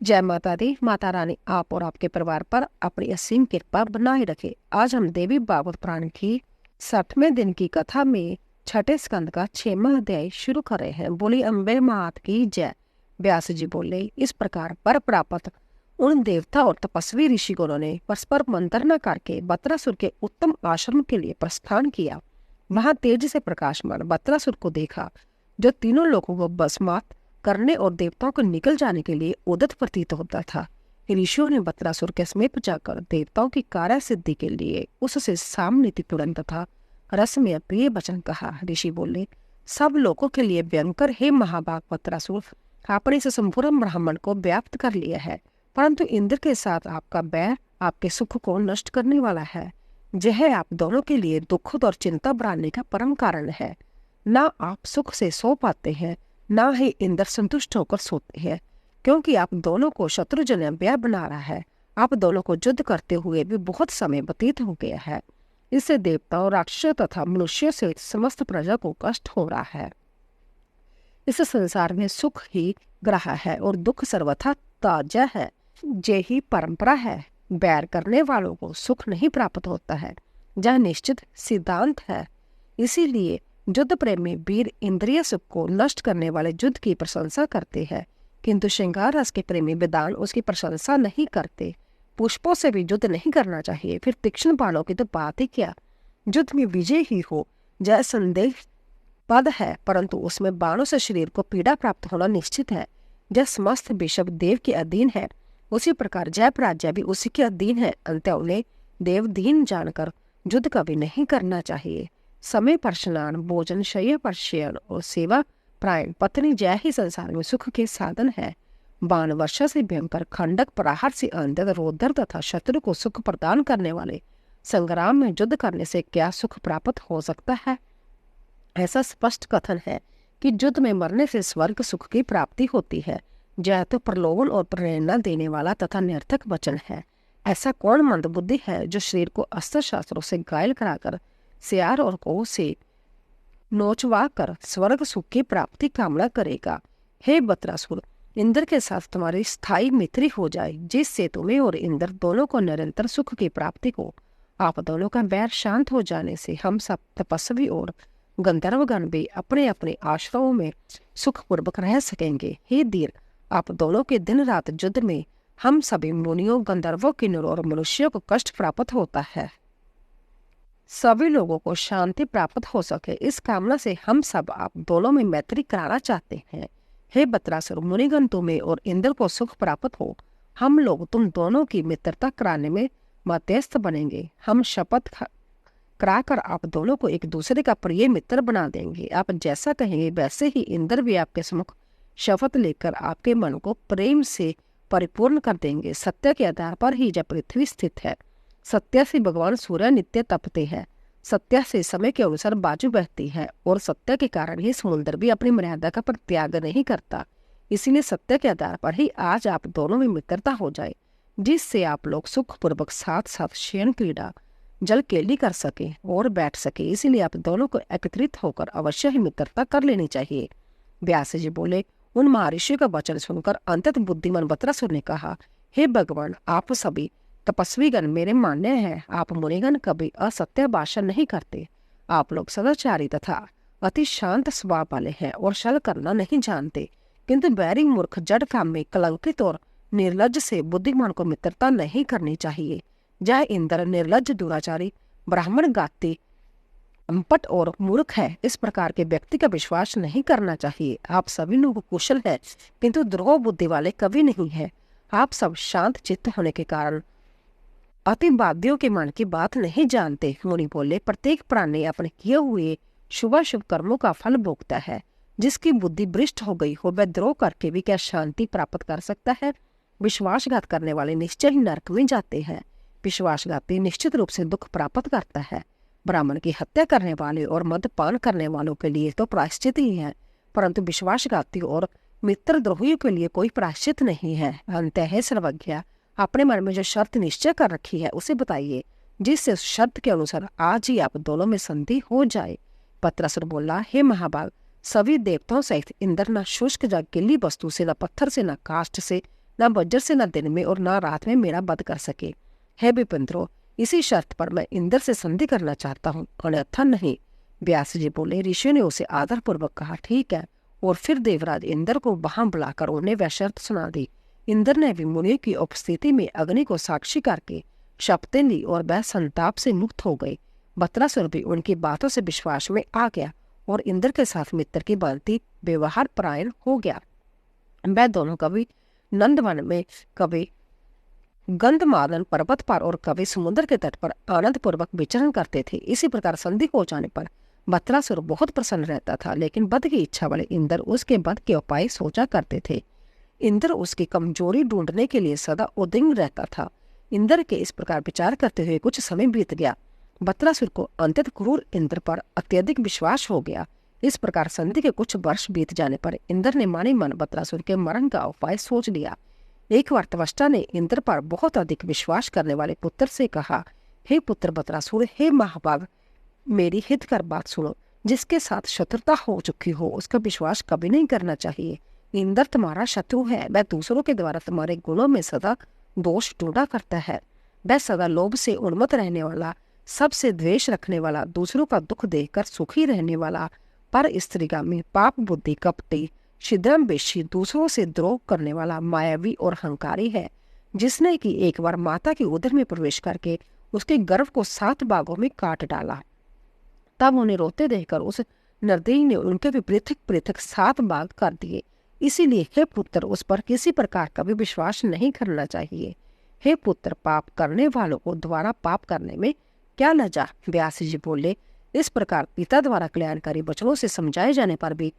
जय माता दी। माता रानी आप और आपके परिवार पर अपनी असीम कृपा बनाए रखे। आज हम देवी भागवत पुराण की 60वें दिन की कथा में छठे स्कंद का 6वां अध्याय शुरू कर रहे हैं। बोली अम्बे मात की जय। व्यास जी बोले, इस प्रकार पर प्राप्त उन देवता और तपस्वी ऋषिगणों ने परस्पर मंत्रणा करके बत्रासुर के उत्तम आश्रम के लिए प्रस्थान किया। वहां तेज से प्रकाशमान बत्रासुर को देखा, जो तीनों लोगों को भस्मात करने और देवताओं को निकल जाने के लिए उद्यत प्रतीत होता था। ऋषियों ने बत्रासुर के समीप जाकर देवताओं की कार्य सिद्धि के लिए उससे सामनीति तुरंत तथा रस में प्रिय वचन कहा। ऋषि बोले, सब लोगों के लिए भयंकर हे महाभाग बत्रासुर, आपने इस संपूर्ण ब्राह्मण को व्याप्त कर लिया है, परंतु इंद्र के साथ आपका बैर आपके सुख को नष्ट करने वाला है। यह आप दोनों के लिए दुख और चिंता बढ़ाने का परम कारण है। ना आप सुख से सो पाते हैं, ना ही इंद्र संतुष्ट होकर सोते हैं, क्योंकि आप दोनों को शत्रुजन्य व्यय बना रहा है। आप दोनों को युद्ध करते हुए भी बहुत समय व्यतीत हो गया है। इससे देवताओं, राक्षसों तथा मनुष्यों से समस्त प्रजा को कष्ट हो रहा है। इस संसार में सुख ही ग्रह है और दुख सर्वथा ताजा है। यही परंपरा है। बैर करने वालों को सुख नहीं प्राप्त होता है, यह निश्चित सिद्धांत है। इसीलिए युद्ध प्रेमी वीर इंद्रिय सुख को नष्ट करने वाले युद्ध की प्रशंसा करते हैं, किंतु श्रृंगार रस के प्रेमी विद्वान उसकी प्रशंसा नहीं करते। पुष्पों से भी युद्ध नहीं करना चाहिए, फिर तीक्ष्ण बाणों की तो बात ही क्या। युद्ध में विजय ही हो यह संदेह पद है, परंतु उसमें बाणों से शरीर को पीड़ा प्राप्त होना निश्चित है। जय समस्त विषभ देव के अधीन है, उसी प्रकार जय पराजय भी उसी के अधीन है। अंत उन्हें देवदीन जानकर युद्ध कभी नहीं करना चाहिए। समय पर स्नान, भोजन, शय्या पर शयन और सेवा प्रायण पत्नी जय ही संसार में सुख के साधन है। बाण वर्षा से भयंकर, खंडक प्रहार से अंधक, रोदर तथा शत्रु को सुख प्रदान करने वाले संग्राम में युद्ध करने से क्या सुख प्राप्त हो सकता है। ऐसा स्पष्ट कथन है कि युद्ध में मरने से स्वर्ग सुख की प्राप्ति होती है। जय तो प्रलोभन और प्रेरणा देने वाला तथा निरर्थक वचन है। ऐसा कौन मंदबुद्धि है जो शरीर को अस्त्र शास्त्रों से घायल कराकर सियार और को से नोचवा कर स्वर्ग सुख की प्राप्ति कामना करेगा। हे बत्रासुर, इंद्र के साथ तुम्हारी स्थायी मित्री हो जाए, जिससे तुम्हें और इंद्र दोनों को निरंतर सुख की प्राप्ति हो। आप दोनों का बैर शांत हो जाने से हम सब तपस्वी और गंधर्वगण भी अपने अपने आश्रमों में सुखपूर्वक रह सकेंगे। हे धीर, आप दोनों के दिन रात युद्ध में हम सभी मुनियों, गंधर्वों, किन्नरों और मनुष्यों को कष्ट प्राप्त होता है। सभी लोगों को शांति प्राप्त हो सके, इस कामना से हम सब आप दोनों में मैत्री कराना चाहते हैं। हे बत्रासुर, मुनिगण तुम्हें और इंद्र को सुख प्राप्त हो। हम लोग तुम दोनों की मित्रता कराने में मध्यस्थ बनेंगे। हम शपथ कराकर आप दोनों को एक दूसरे का प्रिय मित्र बना देंगे। आप जैसा कहेंगे वैसे ही इंद्र भी आपके सम्मुख शपथ लेकर आपके मन को प्रेम से परिपूर्ण कर देंगे। सत्य के आधार पर ही जब पृथ्वी स्थित है, सत्य से भगवान सूर्य नित्य तपते हैं, सत्य से समय के अनुसार बाजू बहती है और सत्य के कारण ही समुद्र भी अपनी मर्यादा का त्याग नहीं करता। इसीलिए सत्य के आधार पर ही आज आप दोनों में मित्रता हो जाए, जिससे आप लोग सुखपूर्वक साथ साथ शयन, क्रीड़ा, जल केली कर सके और बैठ सके। इसीलिए आप दोनों को एकत्रित होकर अवश्य ही मित्रता कर लेनी चाहिए। व्यास जी बोले, उन महर्षि का वचन सुनकर अंतत बुद्धिमान बत्रासुर ने कहा, हे भगवान, आप सभी तपस्वीगण मेरे मान्य हैं। आप मुनिगण कभी असत्य भाषण नहीं करते। आप लोग सदाचारी तथा अति शांत स्वभाव वाले हैं और छल करना नहीं जानते, किंतु बैरी, मूर्ख, जड़ काम में कलंकित और निर्लज से बुद्धिमान को मित्रता नहीं करनी चाहिए। जय इंद्र निर्लज, दुराचारी, ब्राह्मण गाती, अनपट और मूर्ख है। इस प्रकार के व्यक्ति का विश्वास नहीं करना चाहिए। आप सभी लोग कुशल हैं, किंतु द्रोह बुद्धि वाले कभी नहीं है। आप सब शांत चित्त होने के कारण अतिवादियों के मन की बात नहीं जानते। मुनि बोले, प्रत्येक प्राणी अपने किए हुए शुभ कर्मों का फल भोगता है। जिसकी बुद्धि भ्रष्ट हो गई हो, वह द्रोह करके भी क्या शांति प्राप्त कर सकता है। विश्वासघात करने वाले निश्चय ही नरक में जाते हैं। विश्वासघाती निश्चित रूप से दुख प्राप्त करता है। ब्राह्मण की हत्या करने वाले और मद्यपान करने वालों के लिए तो प्रायश्चित ही है, परंतु विश्वासघाती और मित्रद्रोहियों के लिए कोई प्रायश्चित नहीं है। अंतः सर्वज्ञ, अपने मन में जो शर्त निश्चय कर रखी है उसे बताइए, जिससे उस शर्त के अनुसार आज ही आप दोनों में संधि हो जाए। बत्रासुर बोला, हे महाभाग, सभी देवताओं सहित इंद्र न शुष्क, न गीली वस्तु से, न पत्थर से, न काष्ठ से, न बज्र से न दिन में और न रात में मेरा वध कर सके। है विपिंद्रो, इसी शर्त पर मैं इंद्र से संधि करना चाहता हूँ, अन्यथा नहीं। व्यास जी बोले। ऋषि ने उसे आदरपूर्वक कहा, ठीक है। और फिर देवराज इंद्र को वहां बुलाकर उन्हें वह शर्त सुना दी। इंद्र ने भी मुनि की उपस्थिति में अग्नि को साक्षी करके शपथें ली और वह संताप से मुक्त हो गई। बत्रासुर भी उनकी बातों से विश्वास में आ गया और इंद्र के साथ मित्र की भांति व्यवहार परायण हो गया। वह दोनों कभी नंदवन में, कभी गंधमादन पर्वत पर और कभी समुद्र के तट पर आनंद पूर्वक विचरण करते थे। इसी प्रकार संधि हो जाने पर बत्रासुर बहुत प्रसन्न रहता था, लेकिन वध की इच्छा वाले इंद्र उसके वध के उपाय सोचा करते थे। इंद्र उसकी कमजोरी ढूंढने के लिए सदा उद्विग्न रहता था। इंद्र के इस प्रकार विचार करते हुए कुछ समय बीत गया। बत्रासुर को अंततः क्रूर इंद्र पर अत्यधिक विश्वास हो गया। इस प्रकार संधि के कुछ वर्ष बीत जाने पर इंद्र ने माने मन बत्रासुर के मरण का उपाय सोच लिया। एक बार त्वष्टा ने इंद्र पर बहुत अधिक विश्वास करने वाले पुत्र से कहा, हे पुत्र बत्रासुर, हे महाभाग, मेरी हित कर बात सुनो। जिसके साथ शत्रुता हो चुकी हो उसका विश्वास कभी नहीं करना चाहिए। इंद्र तुम्हारा शत्रु है। वह दूसरों के द्वारा तुम्हारे गुणों में सदा दोष ढूंढा करता है। वह सदा लोभ से उन्मत्त रहने वाला, सबसे द्वेष रखने वाला, दूसरों का दुख देखकर सुखी रहने वाला, पर स्त्रीगामी, पाप बुद्धि, कपटी, छिद्रमवेशी, दूसरों से द्रोह करने वाला, मायावी और हंकारी है। जिसने कि एक बार माता की उदर में प्रवेश करके उसके गर्भ को 7 भागों में काट डाला। तब उन्हें रोते देखकर उस नरदेवी ने उनके भी पृथक पृथक 7 भाग कर दिए। इसीलिए हे पुत्र, उस पर किसी प्रकार का भी विश्वास नहीं करना चाहिए। हे पुत्र, पाप करने वालों को द्वारा पाप करने में क्या लजा। व्यास जी बोले। इस प्रकार पिता द्वारा कल्याणकारी वचनों से समझाए जाने पर भी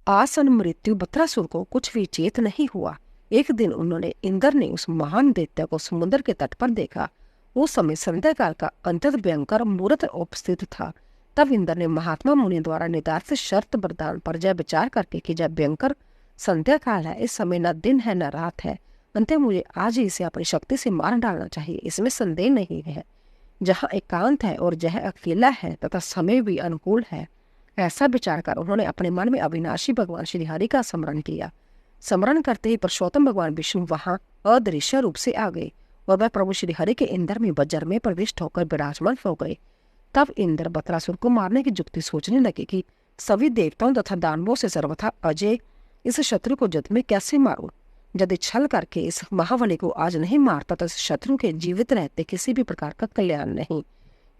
आसन मृत्यु बत्रासुर को कुछ भी चेत नहीं हुआ। एक दिन इंद्र ने उस महान दैत्य को समुद्र के तट पर देखा। उस समय संध्या काल का अत्यंत भयंकर मुहूर्त उपस्थित था। तब इंद्र ने महात्मा मुनि द्वारा निर्धारित शर्त वरदान पर जय विचार करके कि जब भयंकर संध्या काल है, इस समय न दिन है न रात है, अंततः मुझे आज ही इसे अपनी शक्ति से मार डालना चाहिए, इसमें संदेह नहीं है। जहाँ एकांत है और जह अकेला है तथा समय भी अनुकूल है, ऐसा विचार कर उन्होंने अपने मन में अविनाशी भगवान श्रीहरि का स्मरण किया। स्मरण करते ही पुरुषोत्तम भगवान विष्णु वहां अदृश्य रूप से आ गए और वह प्रभु श्रीहरि के इंद्र में वज्र में प्रविष्ट होकर विराजमान हो गए। तब इंद्र बत्रासुर को मारने की युक्ति सोचने लगे कि सभी देवताओं तथा दानवों से सर्वथा अजय इस शत्रु को युद्ध में कैसे मारूं। यदि छल करके इस महाबली को आज नहीं मारता तो इस शत्रु के जीवित रहते किसी भी प्रकार का कल्याण नहीं।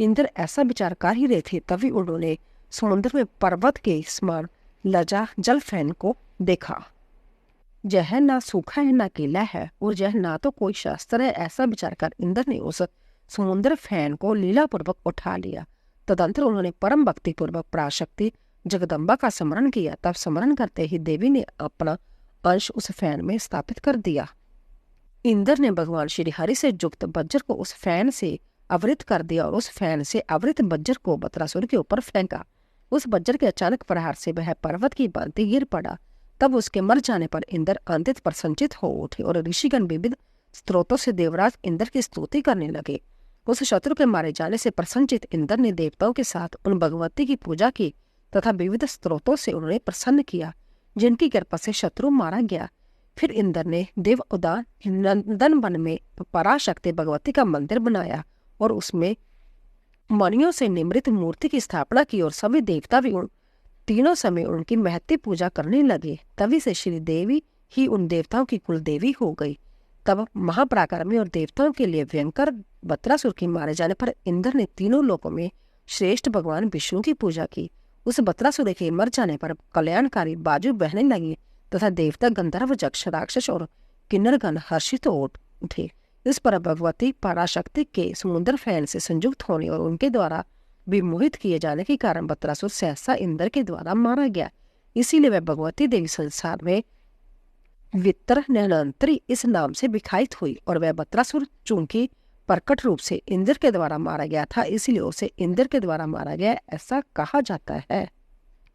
इंद्र ऐसा विचार कर ही रहे थे, तभी उन्होंने समुद्र में पर्वत के समान लजा जल फैन को देखा। यह ना सूखा है ना गीला है और यह ना तो कोई शास्त्र है। ऐसा विचार कर इंद्र ने उस समुद्र फैन को लीलापूर्वक उठा लिया। तदंतर उन्होंने परम भक्ति पूर्वक पराशक्ति जगदम्बा का स्मरण किया। तब स्मरण करते ही देवी ने अपना अंश उस फैन में स्थापित कर दिया। इंद्र ने भगवान श्रीहरि से युक्त वज्र को उस फैन से आवृत कर दिया और उस फैन से आवृत वज्र को बत्रासुर के ऊपर फेंका। उस वज्र के अचानक प्रहार से वह पर्वत की भांति गिर पड़ा। तब उसके मर जाने पर इंद्र अंतित प्रसन्नचित हो उठे और ऋषिगण विविध स्त्रोतों से देवराज इंद्र की स्तुति करने लगे। उस शत्रु के मारे जाने से प्रसन्नचित इंद्र ने देवताओं के साथ उन भगवती की पूजा की तथा विविध स्त्रोतों से उन्हें प्रसन्न किया, जिनकी कृपा से शत्रु मारा गया। फिर इंद्र ने देव उदान नंदन वन में पराशक्ति भगवती का मंदिर बनाया और उसमें मणियों से निर्मित मूर्ति की स्थापना की और सभी देवता भी तीनों समय उनकी महत्व पूजा करने लगे। तभी से श्री देवी ही उन देवताओं की कुल देवी हो गई। तब महापराक्रमी और देवताओं के लिए भयंकर बत्रासुर के मारे जाने पर इंद्र ने तीनों लोकों में श्रेष्ठ भगवान विष्णु की पूजा की। उस बत्रासुर के मर जाने पर कल्याणकारी बाजू बहने लगी तथा देवता गंधर्व यक्ष राक्षस और किन्नरगण हर्षित हो उठे। इस पर भगवती पराशक्ति के समुद्र फैन से संयुक्त होने और उनके द्वारा विमोहित किए जाने के कारण बत्रासुर सहसा इंद्र के द्वारा मारा गया। इसीलिए वह भगवती देवी संसार में वितर नयनंत्री इस नाम से विख्यात हुई और वह बत्रासुर चूंकि प्रकट रूप से इंद्र के द्वारा मारा गया था, इसीलिए उसे इंद्र के द्वारा मारा गया ऐसा कहा जाता है।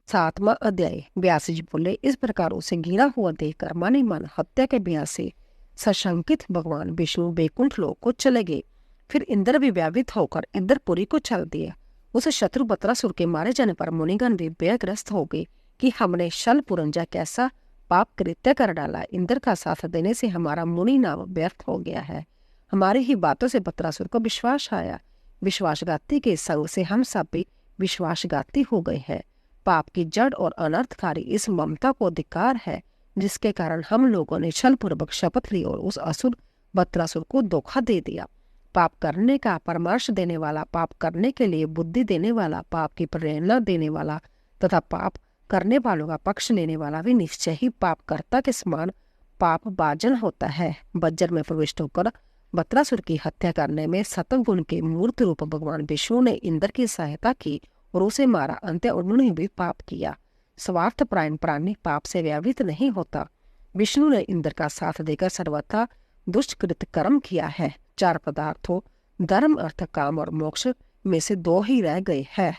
7वां अध्याय। व्यास जी बोले। इस प्रकार उसे घिरा हुआ देखकर माने मन हत्या के भय से सशंकित भगवान विष्णु वैकुंठ लोक को चले गए। फिर इंद्र भी व्यावित होकर इंद्रपुरी को चल दिया। उस शत्रु बत्रासुर के मारे जाने पर मुनिगण भी भयग्रस्त हो गए कि हमने शल पुरंजा कैसा पाप कृत्य कर डाला। इंद्र का साथ देने से हमारा मुनि नाम व्यर्थ हो गया है। हमारी ही बातों से बत्रासुर को विश्वास आया। विश्वासघाती के संग से हम सब भी विश्वासघाती हो गए हैं। पाप की जड़ और अनर्थकारी इस ममता को धिक्कार है, जिसके कारण हम लोगों ने छल पूर्वक शपथ ली और उस असुर बत्रासुर को धोखा दे दिया। पाप करने का परामर्श देने वाला, पाप करने के लिए बुद्धि देने वाला, पाप की प्रेरणा देने वाला तथा पाप करने वालों का पक्ष लेने वाला भी निश्चय ही पापकर्ता के समान पाप बाजन होता है। बज्जर में प्रविष्ट होकर बत्रासुर की हत्या करने में सतगुण के मूर्त रूप भगवान विष्णु ने इंद्र की सहायता की और उसे मारा। अंत उन्होंने भी पाप किया। स्वार्थ प्रायण प्राणी पाप से व्यावृत नहीं होता। विष्णु ने इंद्र का साथ देकर सर्वथा दुष्कृत कर्म किया है। 4 पदार्थों धर्म, अर्थ, काम और मोक्ष में से 2 ही रह गए हैं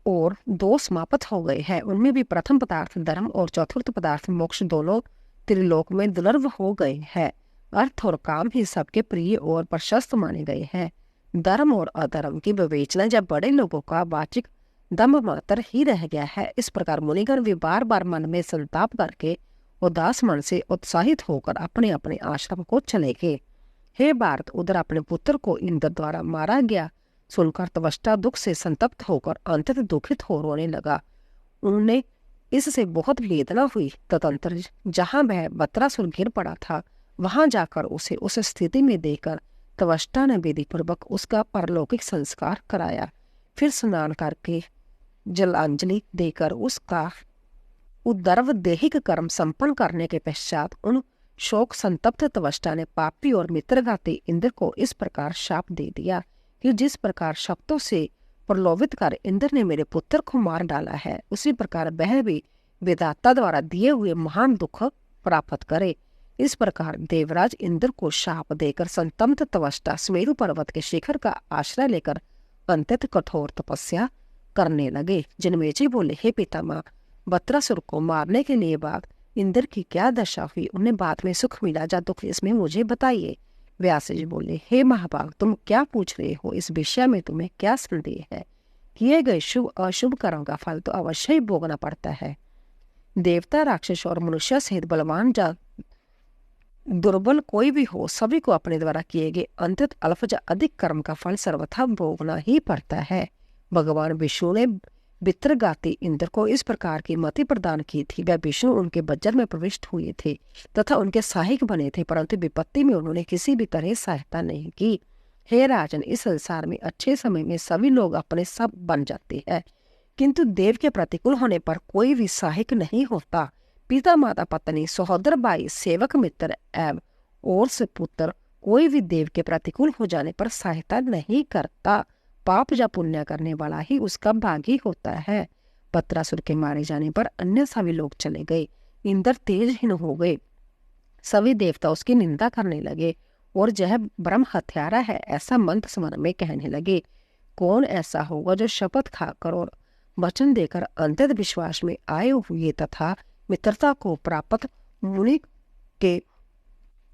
और 2 समाप्त हो गए हैं। उनमें भी प्रथम पदार्थ धर्म और चतुर्थ पदार्थ मोक्ष दोनों त्रिलोक में दुर्लभ हो गए हैं। अर्थ और काम ही सबके प्रिय और प्रशस्त माने गए हैं। धर्म और अधर्म की विवेचना जब बड़े लोगों का वाचिक दम्भ मात्र ही रह गया है। इस प्रकार मुनिगण भी बार बार मन में संताप करके उदास मन से उत्साहित होकर अपने अपने आश्रम को चले गए। हे भारत, उधर अपने पुत्र को इंद्र द्वारा मारा गया सुनकर त्वष्टा दुख से संतप्त होकर अंततः दुखित हो रोने लगा। उन्हें इससे बहुत वेदना हुई। तदंतर जहां वह बत्रासुर गिर पड़ा था, वहां जाकर उसे उस स्थिति में देखकर त्वष्टा ने विधि पूर्वक उसका परलौकिक संस्कार कराया। फिर स्नान करके जलांजलि देकर उसका उदर्व देहिक कर्म संपन्न करने के पश्चात उन शोक संतप्त त्वष्टा ने पापी और मित्रघाती इंद्र को इस प्रकार शाप दे दिया कि जिस प्रकार शब्दों से प्रलोभित कर इंद्र ने मेरे पुत्र को मार डाला है, उसी प्रकार वह भी विधाता द्वारा दिए हुए महान दुख प्राप्त करे। इस प्रकार देवराज इंद्र को शाप देकर संतप्त त्वष्टा सुमेरु पर्वत के शिखर का आश्रय लेकर अंतत कठोर तपस्या करने लगे। जनमेजय बोले, हे पितामह, बत्रासुर को मारने के लिए बाद इंद्र की क्या दशा हुई? उन्हें बाद में सुख मिला या दुख, इसमें मुझे बताइए। व्यास जी बोले, हे महाभाग, तुम क्या पूछ रहे हो? इस विषय में तुम्हें क्या संदेह है? किए गए शुभ अशुभ कर्म का फल तो अवश्य ही भोगना पड़ता है। देवता, राक्षस और मनुष्य सहित बलवान या दुर्बल कोई भी हो, सभी को अपने द्वारा किए गए अंतत अल्प या अधिक कर्म का फल सर्वथा भोगना ही पड़ता है। भगवान विष्णु ने वित्रगाती इंद्र को इस प्रकार की मति प्रदान की थी। वह विष्णु उनके बज्जर में प्रविष्ट हुए थे तथा उनके सहायक बने थे, परंतु विपत्ति में उन्होंने किसी भी तरह सहायता नहीं की। हे राजन, इस संसार में अच्छे समय में सभी लोग अपने सब बन जाते हैं, किंतु देव के प्रतिकूल होने पर कोई भी सहायक नहीं होता। पिता, माता, पत्नी, सहोदर, भाई, सेवक, मित्र एवं और सुपुत्र कोई भी देव के प्रतिकूल हो जाने पर सहायता नहीं करता। पाप या पुण्य करने वाला ही उसका भागी होता है। बत्रासुर के मारे जाने पर अन्य सभी लोग चले गए। इंद्र तेजहीन हो गए। सभी देवता उसकी निंदा करने लगे और यह ब्रह्म हत्यारा है ऐसा मंत्र मन में कहने लगे। कौन ऐसा होगा जो शपथ खाकर और वचन देकर अंतत विश्वास में आए हुए तथा मित्रता को प्राप्त मुनि के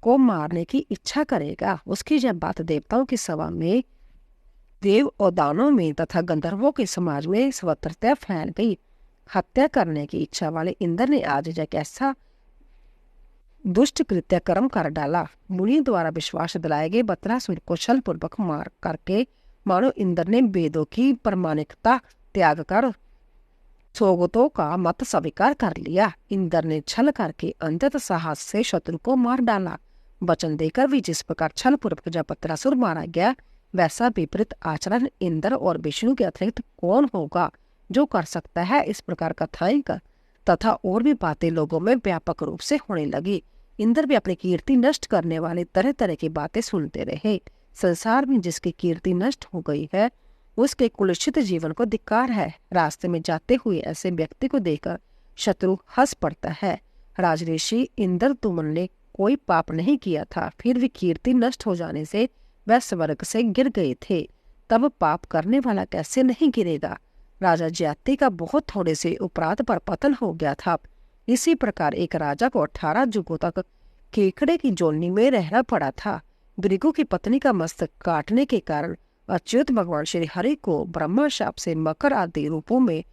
को मारने की इच्छा करेगा? उसकी यह बात देवताओं की सभा में, देव और दानों में तथा गंधर्वों के समाज में सर्वत्र फैल गई। हत्या करने की इच्छा वाले इंद्र ने आज एक ऐसा दुष्ट कृत्य कर्म कर डाला। मुनि द्वारा विश्वास दिलाए गए बत्रासुर को छल पूर्वक मार करके मानो इंद्र ने वेदों की प्रामाणिकता त्याग कर सोगतों का मत स्वीकार कर लिया। इंद्र ने छल करके अंततः साहस से शत्रु को मार डाला। वचन देकर भी जिस प्रकार छल पूर्वक जब बत्रासुर मारा गया, वैसा विपरीत आचरण इंद्र और विष्णु के अतिरिक्त कौन होगा जो कर सकता है? इस प्रकार कथाएं कर तथा और भी बातें लोगों में व्यापक रूप से होने लगी। इंद्र भी अपनी कीर्ति नष्ट करने वाले तरह तरह की बातें सुनते रहे। संसार में जिसकी कीर्ति नष्ट हो गई है, उसके कुलुषित जीवन को धिक्कार है। रास्ते में जाते हुए ऐसे व्यक्ति को देखकर शत्रु हंस पड़ता है। राजऋषि इंद्र, तुमने कोई पाप नहीं किया था, फिर भी कीर्ति नष्ट हो जाने से वह स्वर्ग से गिर गए थे, तब पाप करने वाला कैसे नहीं गिरेगा? राजा ज्याति का बहुत थोड़े से अपराध पर पतन हो गया था। इसी प्रकार एक राजा को 18 युगों तक केकड़े की जोलनी में रहना पड़ा था। भृगु की पत्नी का मस्तक काटने के कारण अच्युत भगवान श्री हरि को ब्रह्मा शाप से मकर आदि रूपों में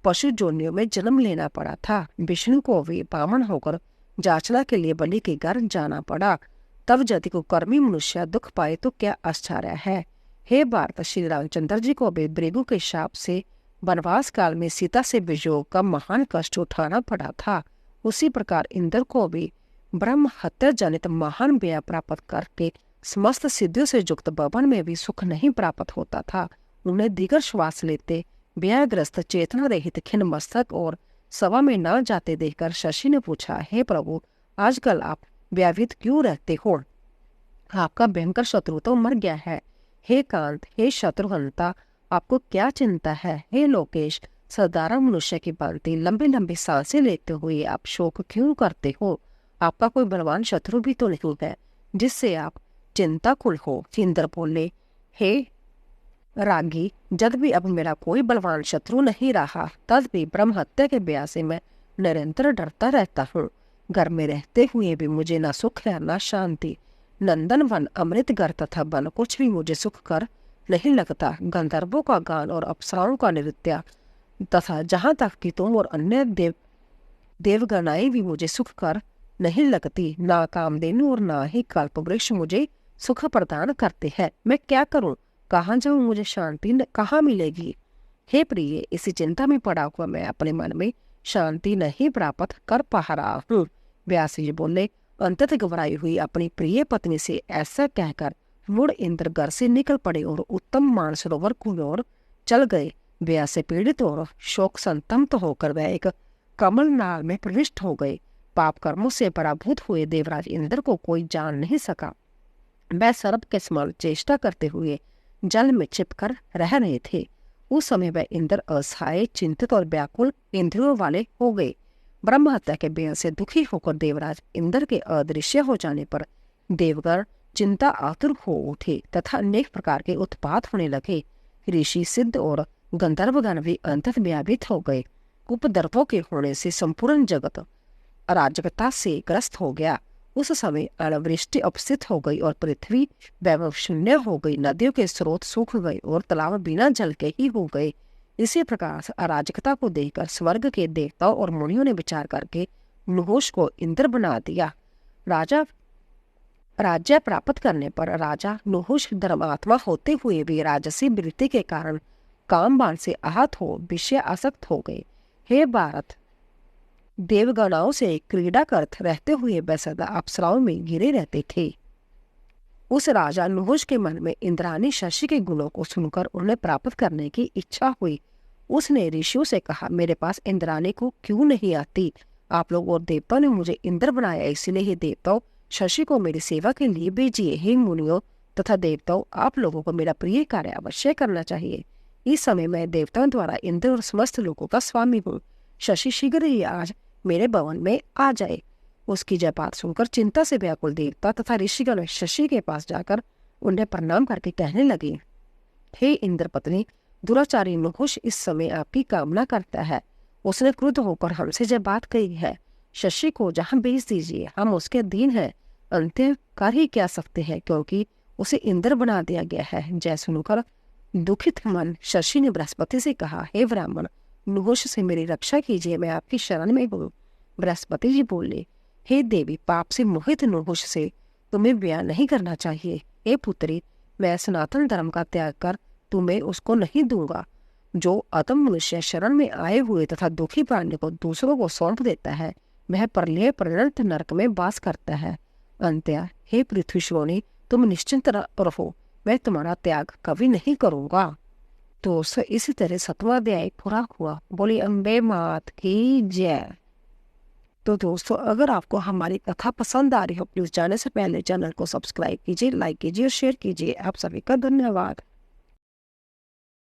पशु जोनियों में जन्म लेना पड़ा था। विष्णु को भी बामन होकर जाचना के लिए बलि के घर जाना पड़ा। तब यदि को कर्मी मनुष्य दुख पाए तो क्या आश्चर्य है। हे भारत, श्री रामचंद्र जी को भी भृगु के शाप से वनवास काल में सीता से वियोग का महान कष्ट उठाना पड़ा था। उसी प्रकार इंद्र को भी ब्रह्म हत्या जनित महान व्यय प्राप्त करके समस्त सिद्धियों से युक्त भवन में भी सुख नहीं प्राप्त होता था। उन्हें दीर्घ श्वास लेते व्ययग्रस्त चेतना रहित खिन्न मस्तक और सभा में न जाते देखकर शशि ने पूछा, हे प्रभु, आजकल आप व्यावित क्यों रहते हो? आपका भयंकर शत्रु तो मर गया है। हे कांत, हे शत्रुहंता, आपको क्या चिंता है? हे लोकेश, साधारण मनुष्य की भांति लंबी लंबी सांसें लेते हुए आप शोक क्यों करते हो? आपका कोई बलवान शत्रु भी तो नहीं है जिससे आप चिंताकुल हो। इंद्र बोले, हे रागी, जब भी अब मेरा कोई बलवान शत्रु नहीं रहा, तब भी ब्रह्म हत्या के ब्याह से मैं निरंतर डरता रहता हूँ। घर में रहते हुए भी मुझे न सुख है न शांति। नंदन वन, अमृत घर तथा वन कुछ भी मुझे सुख कर नहीं लगता। गंधर्वों का गान और अप्सराओं का नृत्य तथा जहाँ तक कि तुम और अन्य देवगणाएं भी मुझे सुख कर नहीं लगती। ना कामधेनु और ना ही कल्पवृक्ष मुझे सुख प्रदान करते हैं। मैं क्या करूं? कहाँ जाऊं? मुझे शांति कहाँ मिलेगी? हे प्रिय, इसी चिंता में पड़ा हुआ मैं अपने मन में शांति नहीं प्राप्त कर पा रहा हूँ। व्यास जी बोले, अंततः घबराई हुई अपनी प्रिय पत्नी से ऐसा कहकर मुड़ इंद्र घर से निकल पड़े और उत्तम मानसरोवर की ओर चल गए। व्यास से पीड़ित और शोक संतप्त होकर वह एक कमल नाल में प्रविष्ट हो गए। पाप कर्मों से पराभूत हुए देवराज इंद्र को कोई जान नहीं सका। वह सर्प के समान चेष्टा करते हुए जल में छिपकर रह रहे थे। उस समय वह इंद्र असहाय, चिंतित और व्याकुल इंद्रियों वाले हो गए। ब्रह्म हत्या के बेन से दुखी होकर देवराज इंद्र के अदृश्य हो जाने पर देवगण चिंता आतुर हो उठे तथा अनेक प्रकार के उत्पात होने लगे। ऋषि, सिद्ध और गंधर्वगण भी अंततः व्याधित हो गए। उपद्रवों के होने से संपूर्ण जगत अराजकता से ग्रस्त हो गया। उस समय अनावृष्टि उपस्थित हो गई और पृथ्वी वैभव शून्य हो गई। नदियों के स्रोत सूख गए और तालाब बिना जल के ही हो गए। इसी प्रकार से अराजकता को देखकर स्वर्ग के देवताओं और मुनियों ने विचार करके नहुष को इंद्र बना दिया। राज्य प्राप्त करने पर राजा नहुष धर्मात्मा होते हुए भी राजसी वृत्ति के कारण काम बाण से आहत हो विषय आसक्त हो गए। हे भारत, देवगणाओं से क्रीड़ा करते रहते हुए वह सदा अप्सराओं में घिरे रहते थे। उस राजा नहुष के मन में इंद्राणी शशि के गुणों को सुनकर उन्हें प्राप्त करने की इच्छा हुई। उसने ऋषियों से कहा, मेरे पास इंद्राणी को क्यों नहीं आती? आप लोग और देवताओं ने मुझे इंद्र बनाया, इसलिए ही देवताओं शशि को मेरी सेवा के लिए भेजिए। हे मुनियों तथा देवताओं, आप लोगों को मेरा प्रिय कार्य अवश्य करना चाहिए। इस समय मैं देवताओं द्वारा इंद्र और समस्त लोगों का स्वामी हूँ। शशि शीघ्र ही आज मेरे भवन में आ जाए। उसकी जय बात सुनकर चिंता से व्याकुल देवता तथा ऋषिगण शशि के पास जाकर उन्हें प्रणाम करके कहने लगे, हे इंद्र पत्नी, दुराचारी नहुष इस समय आपकी कामना करता है। उसने क्रुद्ध होकर हमसे जब बात कही है। शशि को जहाँ भेज दीजिए, हम उसके अधीन हैं। अंत्य कर ही क्या सकते हैं, क्योंकि उसे इंद्र बना दिया गया है। जय सुनकर दुखित मन शशि ने बृहस्पति से कहा, हे ब्राह्मण, नहुष से मेरी रक्षा कीजिए, मैं आपकी शरण में हूँ। बृहस्पति जी बोले, हे देवी, पाप से मोहित नहुष से तुम्हें ब्याह नहीं करना चाहिए। हे पुत्री, मैं सनातन धर्म का त्याग कर तुम्हें उसको नहीं दूंगा। जो अतम मनुष्य शरण में आए हुए तथा दुखी प्राणी को दूसरों को सौंप देता है, वह प्रलय पर्यंत नरक में वास करता है। अंत्य, हे पृथ्वी श्रोणी, तुम निश्चिंत रहो, मैं तुम्हारा त्याग कभी नहीं करूंगा। तो इसी तरह 7वां अध्याय पूरा हुआ। बोली अम्बे मात की जय। तो दोस्तों, अगर आपको हमारी कथा पसंद आ रही हो, प्लीज जाने से पहले चैनल को सब्सक्राइब कीजिए, लाइक कीजिए और शेयर कीजिए। आप सभी का धन्यवाद।